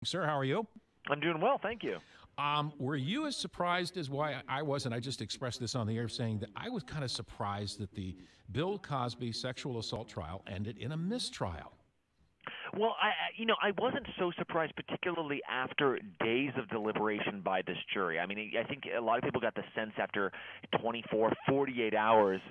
Sir, how are you? I'm doing well, thank you. Were you as surprised as why I was, and I just expressed this on the air, saying that I was kind of surprised that the Bill Cosby sexual assault trial ended in a mistrial? Well, I wasn't so surprised, particularly after days of deliberation by this jury. I mean, I think a lot of people got the sense after 24, 48 hours,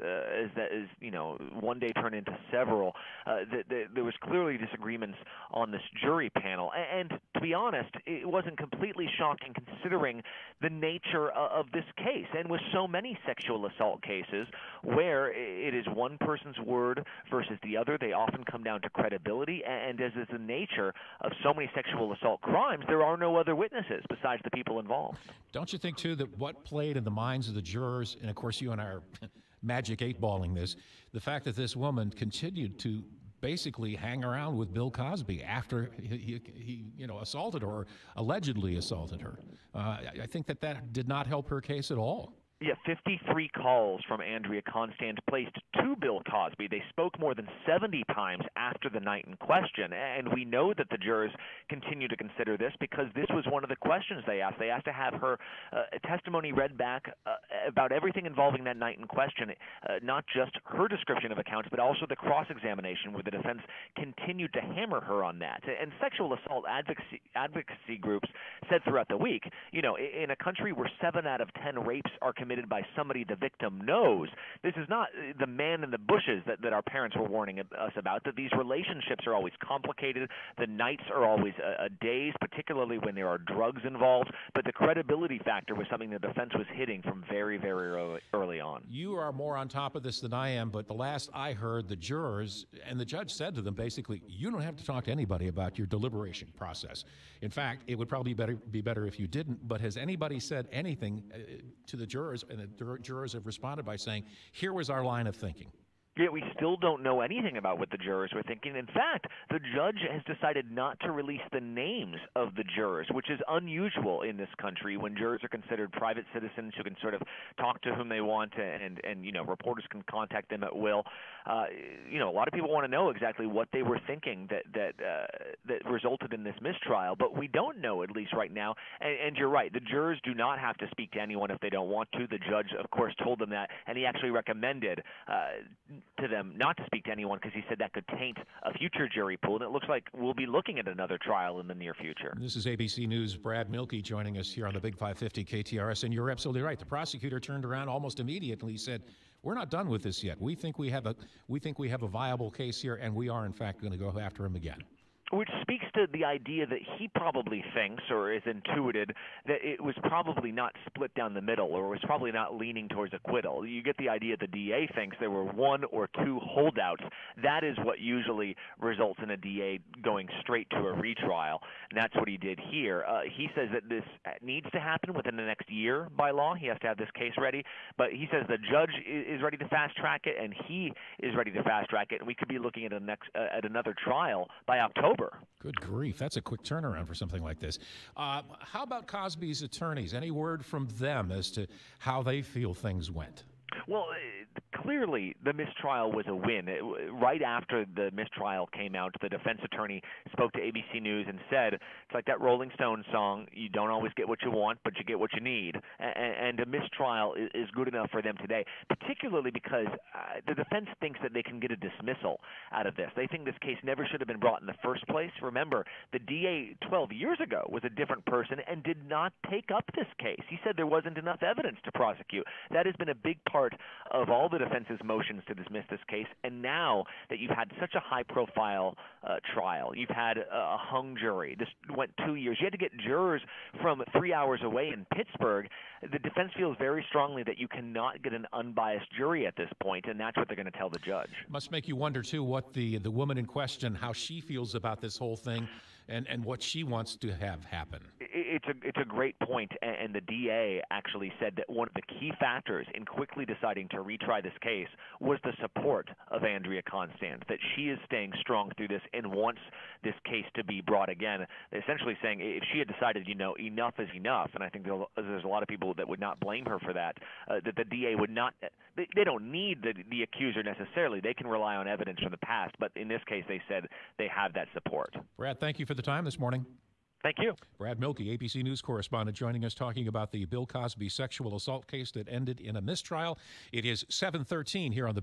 one day turned into several, that there was clearly disagreements on this jury panel. And to be honest, it wasn't completely shocking considering the nature of this case. And with so many sexual assault cases where it is one person's word versus the other, they often come down to credibility. And as is the nature of so many sexual assault crimes, there are no other witnesses besides the people involved. Don't you think, too, that what played in the minds of the jurors, and of course you and I are magic eight-balling this, the fact that this woman continued to basically hang around with Bill Cosby after he assaulted her, or allegedly assaulted her. I think that did not help her case at all. Yeah, 53 calls from Andrea Constand placed to Bill Cosby. They spoke more than 70 times after the night in question, and we know that the jurors continue to consider this because this was one of the questions they asked. They asked to have her testimony read back about everything involving that night in question, not just her description of accounts, but also the cross-examination where the defense continued to hammer her on that. And sexual assault advocacy groups said throughout the week, in a country where 7 out of 10 rapes are committed by somebody the victim knows, this is not the man in the bushes that our parents were warning us about, that these relationships are always complicated, the nights are always days, particularly when there are drugs involved, but the credibility factor was something the defense was hitting from very, very early on. You are more on top of this than I am, but the last I heard, the jurors, and the judge said to them basically, you don't have to talk to anybody about your deliberation process. In fact, it would probably be better if you didn't, but has anybody said anything to the jurors? And the jurors have responded by saying, here was our line of thinking. Yet we still don't know anything about what the jurors were thinking. In fact, the judge has decided not to release the names of the jurors, which is unusual in this country when jurors are considered private citizens who can sort of talk to whom they want and reporters can contact them at will. A lot of people want to know exactly what they were thinking that resulted in this mistrial, but we don't know, at least right now. And you're right, the jurors do not have to speak to anyone if they don't want to. The judge, of course, told them that, and he actually recommended to them not to speak to anyone because he said that could taint a future jury pool, and it looks like we'll be looking at another trial in the near future. This is ABC News' Brad Milkey joining us here on the Big 550 KTRS, and you're absolutely right. The prosecutor turned around almost immediately. He said, we're not done with this yet. We think we have a viable case here, and we are, in fact, going to go after him again. Which speaks to the idea that he probably thinks or is intuited that it was probably not split down the middle or was probably not leaning towards acquittal. You get the idea the DA thinks there were 1 or 2 holdouts. That is what usually results in a DA going straight to a retrial, and that's what he did here. He says that this needs to happen within the next year by law. He has to have this case ready, but he says the judge is ready to fast-track it, and he is ready to fast-track it, and we could be looking at another trial by October. Good grief. That's a quick turnaround for something like this. How about Cosby's attorneys? Any word from them as to how they feel things went? Well, clearly the mistrial was a win. Right after the mistrial came out, the defense attorney spoke to ABC News and said, it's like that Rolling Stones song, you don't always get what you want, but you get what you need. And a mistrial is good enough for them today, particularly because the defense thinks that they can get a dismissal out of this. They think this case never should have been brought in the first place. Remember, the DA 12 years ago was a different person and did not take up this case. He said there wasn't enough evidence to prosecute. That has been a big part of all the defense's motions to dismiss this case, and now that you've had such a high-profile trial, you've had a hung jury. This went 2 years. You had to get jurors from 3 hours away in Pittsburgh. The defense feels very strongly that you cannot get an unbiased jury at this point, and that's what they're going to tell the judge. Must make you wonder, too, what the woman in question, how she feels about this whole thing and what she wants to have happen. It's a great point, and the DA actually said that one of the key factors in quickly deciding to retry this case was the support of Andrea Constand, that she is staying strong through this and wants this case to be brought again, essentially saying if she had decided, enough is enough, and I think there's a lot of people that would not blame her for that, that the DA would not, they don't need the accuser necessarily. They can rely on evidence from the past, but in this case they said they have that support. Brad, thank you for the time this morning. Thank you. Brad Milkey, ABC News correspondent, joining us talking about the Bill Cosby sexual assault case that ended in a mistrial. It is 7:13 here on the Big